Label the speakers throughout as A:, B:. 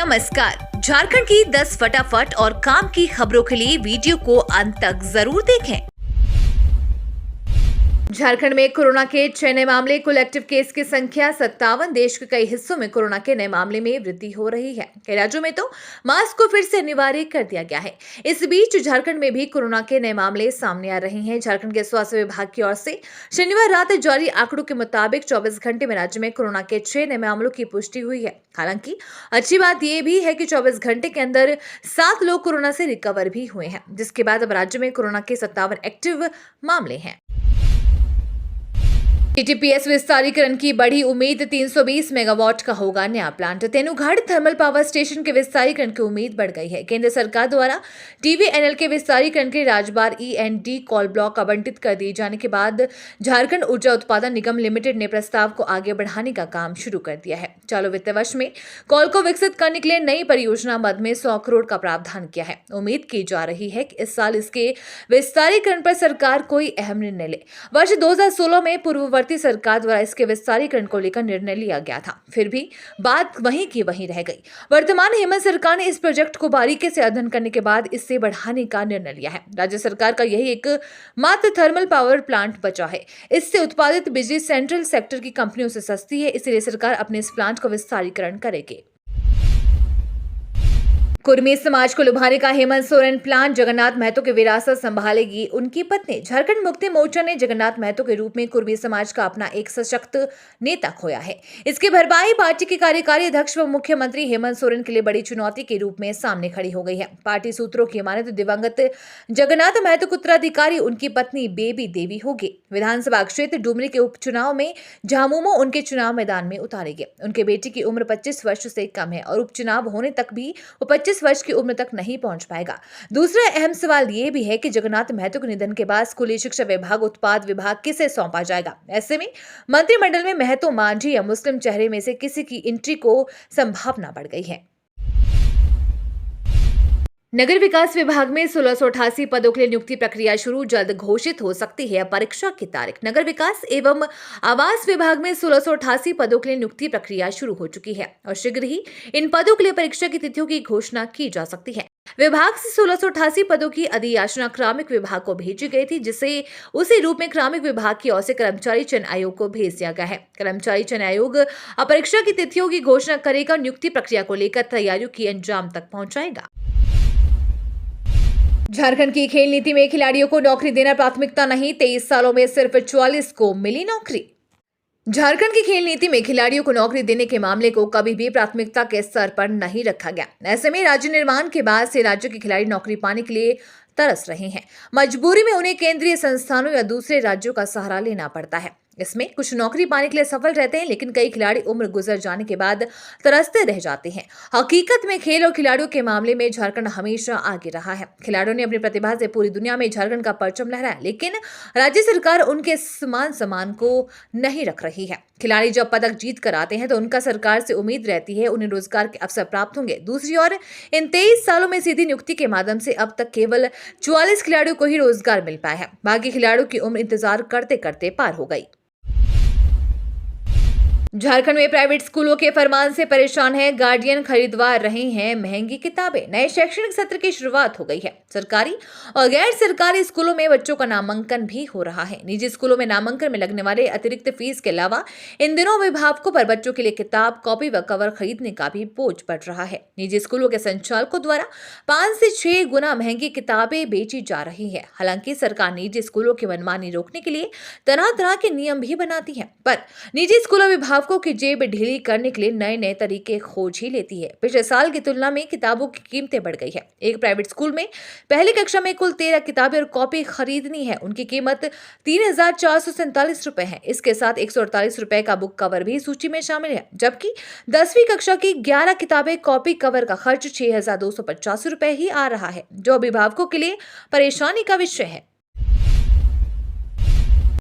A: नमस्कार। झारखंड की 10 फटाफट और काम की खबरों के लिए वीडियो को अंत तक जरूर देखें। झारखंड में कोरोना के 6 नए मामले, कुल एक्टिव केस की संख्या 57। देश के कई हिस्सों में कोरोना के नए मामले में वृद्धि हो रही है। कई राज्यों में तो मास्क को फिर से अनिवार्य कर दिया गया है। इस बीच झारखंड में भी कोरोना के नए मामले सामने आ रहे हैं। झारखंड के स्वास्थ्य विभाग की ओर से शनिवार रात जारी आंकड़ों के मुताबिक 24 घंटे में राज्य में कोरोना के 6 नए मामलों की पुष्टि हुई है। हालांकि अच्छी बात यह भी है कि 24 घंटे के अंदर 7 लोग कोरोना से रिकवर भी हुए हैं, जिसके बाद अब राज्य में कोरोना के 57 एक्टिव मामले हैं। टीटीपीएस विस्तारीकरण की बड़ी उम्मीद, 320 मेगावाट का होगा नया plant. Tenughat thermal power station के विस्तारीकरण की उम्मीद बढ़ गई है। केंद्र सरकार द्वारा टीवीएनएल के विस्तारीकरण के राजबार ई&डी कॉल ब्लॉक आवंटित कर दिए जाने के बाद झारखंड ऊर्जा उत्पादन निगम लिमिटेड ने प्रस्ताव को आगे बढ़ाने का काम शुरू कर दिया है। चालू वित्त वर्ष में कॉल को विकसित करने के लिए नई परियोजना मद में 100 करोड़ का प्रावधान किया है। उम्मीद की जा रही है कि इस साल इसके विस्तारीकरण पर सरकार कोई अहम निर्णय ले। वर्ष 2016 में पूर्ववर्ती सरकार द्वारा इसके विस्तारीकरण को लेकर निर्णय लिया गया था, फिर भी बात वहीं की वहीं रह गई। वर्तमान हेमंत सरकार ने इस प्रोजेक्ट को बारीकी से अध्ययन करने के बाद इससे बढ़ाने का निर्णय लिया है। राज्य सरकार का यही एक मात्र थर्मल पावर प्लांट बचा है। इससे उत्पादित बिजली सेंट्रल सेक्टर की कंपनियों से सस्ती है, इसलिए सरकार अपने इस प्लांट का विस्तारीकरण करेगी। कुर्मी समाज को लुभाने का हेमंत सोरेन प्लान, जगन्नाथ महतो की विरासत संभालेगी उनकी पत्नी। झारखंड मुक्ति मोर्चा ने जगन्नाथ महतो के रूप में कुर्मी समाज का अपना एक सशक्त नेता खोया है। इसकी भरपाई पार्टी के कार्यकारी अध्यक्ष व मुख्यमंत्री हेमंत सोरेन के लिए बड़ी चुनौती के रूप में सामने खड़ी हो गई है। पार्टी सूत्रों की माने तो दिवंगत जगन्नाथ महतो के उत्तराधिकारी उनकी पत्नी बेबी देवी होगी। विधानसभा क्षेत्र डुमरी के उपचुनाव में झामुमो उनके चुनाव मैदान में उतारेंगे। उनके बेटी की उम्र 25 वर्ष से कम है और उपचुनाव होने तक भी वो 25 वर्ष की उम्र तक नहीं पहुंच पाएगा। दूसरा अहम सवाल यह भी है कि जगन्नाथ महतो के निधन के बाद स्कूली शिक्षा विभाग, उत्पाद विभाग किसे सौंपा जाएगा। ऐसे में मंत्रिमंडल में महतो, मांझी या मुस्लिम चेहरे में से किसी की एंट्री को संभावना बढ़ गई है। नगर विकास विभाग में 1688 पदों के लिए नियुक्ति प्रक्रिया शुरू, जल्द घोषित हो सकती है परीक्षा की तारीख। नगर विकास एवं आवास विभाग में 1688 पदों के लिए नियुक्ति प्रक्रिया शुरू हो चुकी है और शीघ्र ही इन पदों के लिए परीक्षा की तिथियों की घोषणा की जा सकती है। विभाग से 1688 पदों की अधियाचना क्रमिक विभाग को भेजी गई थी, जिसे उसी रूप में क्रमिक विभाग की ओर से कर्मचारी चयन आयोग को भेज दिया गया है। कर्मचारी चयन आयोग अब परीक्षा की तिथियों की घोषणा करेगा और नियुक्ति प्रक्रिया को लेकर तैयारियों की अंजाम तक पहुंचाएगा। झारखंड की खेल नीति में खिलाड़ियों को नौकरी देना प्राथमिकता नहीं, 23 सालों में सिर्फ 44 को मिली नौकरी। झारखंड की खेल नीति में खिलाड़ियों को नौकरी देने के मामले को कभी भी प्राथमिकता के स्तर पर नहीं रखा गया। ऐसे में राज्य निर्माण के बाद से राज्य के खिलाड़ी नौकरी पाने के लिए तरस रहे हैं। मजबूरी में उन्हें केंद्रीय संस्थानों या दूसरे राज्यों का सहारा लेना पड़ता है। इसमें कुछ नौकरी पाने के लिए सफल रहते हैं, लेकिन कई खिलाड़ी उम्र गुजर जाने के बाद तरसते रह जाते हैं। हकीकत में खेल और खिलाड़ियों के मामले में झारखंड हमेशा आगे रहा है। खिलाड़ियों ने अपनी प्रतिभा से पूरी दुनिया में झारखंड का परचम लहराया, लेकिन राज्य सरकार उनके सम्मान को नहीं रख रही है। खिलाड़ी जब पदक जीत कर आते हैं तो उनका सरकार से उम्मीद रहती है उन्हें रोजगार के अवसर प्राप्त होंगे। दूसरी ओर इन 23 सालों में सीधी नियुक्ति के माध्यम से अब तक केवल 44 खिलाड़ियों को ही रोजगार मिल पाया है। बाकी खिलाड़ियों की उम्र इंतजार करते करते पार हो गई। झारखंड में प्राइवेट स्कूलों के फरमान से परेशान है। गार्डियन खरीदवा रहे हैं महंगी किताबें। नए शैक्षणिक सत्र की शुरुआत हो गई है। सरकारी और गैर सरकारी स्कूलों में बच्चों का नामांकन भी हो रहा है। निजी स्कूलों में नामांकन में लगने वाले अतिरिक्त फीस के अलावा इन दिनों अभिभावकों पर बच्चों के लिए किताब, कॉपी व कवर खरीदने का भी बोझ पड़ रहा है। निजी स्कूलों के संचालकों द्वारा 5 से 6 गुना महंगी किताबें बेची जा रही है। हालांकि सरकार निजी स्कूलों की मनमानी रोकने के लिए तरह तरह के नियम भी बनाती है, पर निजी स्कूलों अभिभावकों की जेब ढीली करने के लिए नए नए तरीके खोज ही लेती है। पिछले साल की तुलना में किताबों की कीमतें बढ़ गई है। एक प्राइवेट स्कूल में पहली कक्षा में कुल 13 किताबें और कॉपी खरीदनी है। उनकी कीमत 3,447 रुपए है। इसके साथ 148 रुपए का बुक कवर भी सूची में शामिल है, जबकि 10वीं कक्षा की 11 किताबें, कॉपी कवर का खर्च 6,285 रुपए ही आ रहा है, जो अभिभावकों के लिए परेशानी का विषय है।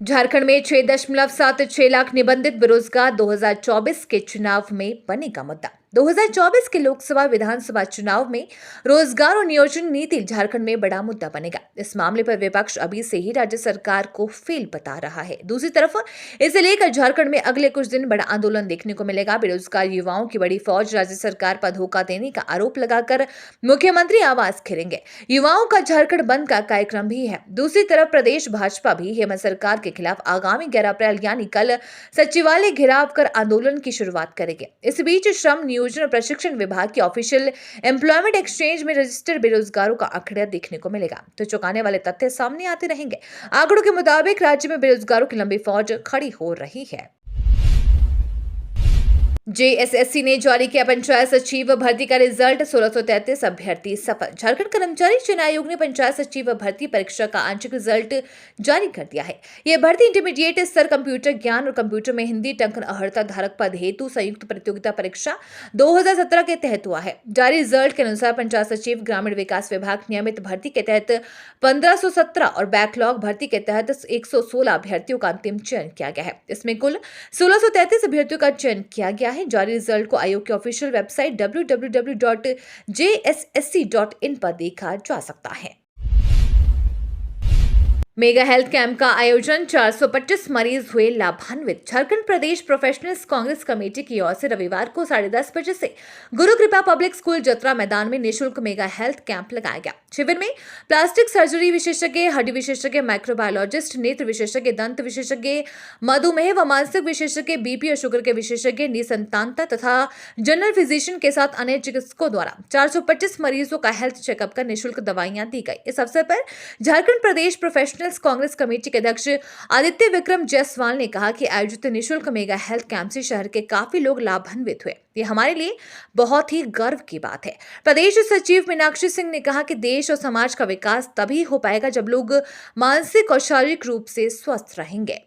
A: झारखंड में 6.76 लाख निबंधित बेरोजगार 2024 के चुनाव में बनेगा मुद्दा। 2024 के लोकसभा विधानसभा चुनाव में रोजगार और नियोजन नीति झारखंड में बड़ा मुद्दा बनेगा। इस मामले पर विपक्ष अभी से ही राज्य सरकार को फेल बता रहा है। दूसरी तरफ इसे लेकर झारखंड में अगले कुछ दिन बड़ा आंदोलन देखने को मिलेगा। बेरोजगार युवाओं की बड़ी फौज राज्य सरकार पर धोखा देने का आरोप लगाकर मुख्यमंत्री आवाज घेरेंगे। युवाओं का झारखंड बंद का कार्यक्रम भी है। दूसरी तरफ प्रदेश भाजपा भी हेमंत सरकार के खिलाफ आगामी 11 अप्रैल यानी कल सचिवालय घेराव कर आंदोलन की शुरुआत करेंगे। इस बीच श्रम नियोजन और प्रशिक्षण विभाग की ऑफिशियल एम्प्लॉयमेंट एक्सचेंज में रजिस्टर्ड बेरोजगारों का आंकड़ा देखने को मिलेगा तो चौंकाने वाले तथ्य सामने आते रहेंगे। आंकड़ों के मुताबिक राज्य में बेरोजगारों की लंबी फौज खड़ी हो रही है। जेएसएससी ने जारी किया पंचायत सचिव भर्ती का रिजल्ट। 1633 अभ्यर्थी सफल। झारखंड कर्मचारी चयन आयोग ने पंचायत सचिव भर्ती परीक्षा का आंशिक रिजल्ट जारी कर दिया है। यह भर्ती इंटरमीडिएट स्तर कंप्यूटर ज्ञान और कंप्यूटर में हिंदी टंकन अहर्ता धारक पद हेतु संयुक्त प्रतियोगिता परीक्षा 2017 के तहत हुआ है। जारी रिजल्ट के अनुसार पंचायत सचिव ग्रामीण विकास विभाग नियमित भर्ती के तहत 1517 और बैकलॉग भर्ती के तहत 116 अभ्यर्थियों का अंतिम चयन किया गया है। इसमें कुल 1633 अभ्यर्थियों का चयन किया गया है। जारी रिजल्ट को आयोग की ऑफिशियल वेबसाइट www.jssc.in पर देखा जा सकता है। मेगा हेल्थ कैंप का आयोजन, 425 मरीज हुए लाभान्वित। झारखंड प्रदेश प्रोफेशनल्स कांग्रेस कमेटी की ओर से रविवार को 10:30 बजे से गुरु कृपा पब्लिक स्कूल जतरा मैदान में निःशुल्क मेगा हेल्थ कैंप लगाया गया। शिविर में प्लास्टिक सर्जरी विशेषज्ञ, हड्डी विशेषज्ञ, माइक्रोबायोलॉजिस्ट, नेत्र विशेषज्ञ, दंत विशेषज्ञ, मधुमेह व मानसिक विशेषज्ञ, बीपी और शुगर के विशेषज्ञ, निसंतानता तथा जनरल फिजिशियन के साथ अन्य चिकित्सकों द्वारा 425 मरीजों का हेल्थ चेकअप कर निःशुल्क दवाइयां दी गई। इस अवसर पर झारखंड प्रदेश प्रोफेशनल कांग्रेस कमेटी के अध्यक्ष आदित्य विक्रम जायसवाल ने कहा कि आयोजित निःशुल्क मेगा हेल्थ कैंप से शहर के काफी लोग लाभान्वित हुए। ये हमारे लिए बहुत ही गर्व की बात है। प्रदेश सचिव मीनाक्षी सिंह ने कहा कि देश और समाज का विकास तभी हो पाएगा जब लोग मानसिक और शारीरिक रूप से स्वस्थ रहेंगे।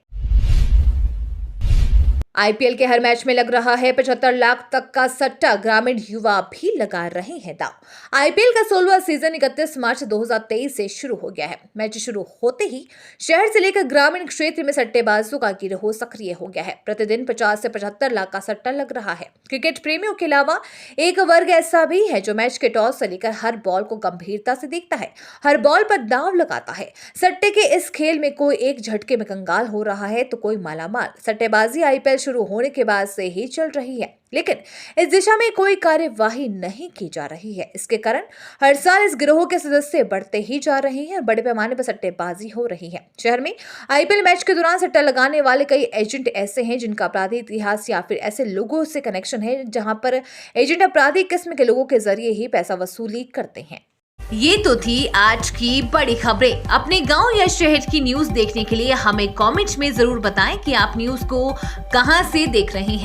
A: आईपीएल के हर मैच में लग रहा है 75 लाख तक का सट्टा। ग्रामीण युवा भी लगा रहे हैं दांव। आईपीएल का 16वां सीजन 31 मार्च 2023 से शुरू हो गया है। मैच शुरू होते ही शहर से लेकर ग्रामीण क्षेत्र में सट्टेबाजों का गिरोह सक्रिय हो गया है। प्रतिदिन 50 से 75 लाख का सट्टा लग रहा है। क्रिकेट प्रेमियों के अलावा एक वर्ग ऐसा भी है जो मैच के टॉस से लेकर हर बॉल को गंभीरता से देखता है, हर बॉल पर दांव लगाता है। सट्टे के इस खेल में कोई एक झटके में कंगाल हो रहा है तो कोई मालामाल। सट्टेबाजी आईपीएल शुरू होने के बाद से ही चल रही है, लेकिन इस दिशा में कोई कार्यवाही नहीं की जा रही है। इसके कारण हर साल इस गिरोह के सदस्य बढ़ते ही जा रहे हैं और बड़े पैमाने पर सट्टेबाजी हो रही है। शहर में आईपीएल मैच के दौरान सट्टा लगाने वाले कई एजेंट ऐसे हैं जिनका अपराधी इतिहास या फिर ऐसे लोगों से कनेक्शन है जहां पर एजेंट अपराधी किस्म के लोगों के जरिए ही पैसा वसूली करते हैं। ये तो थी आज की बड़ी खबरें। अपने गांव या शहर की न्यूज देखने के लिए हमें कमेंट में जरूर बताएं कि आप न्यूज को कहां से देख रहे हैं।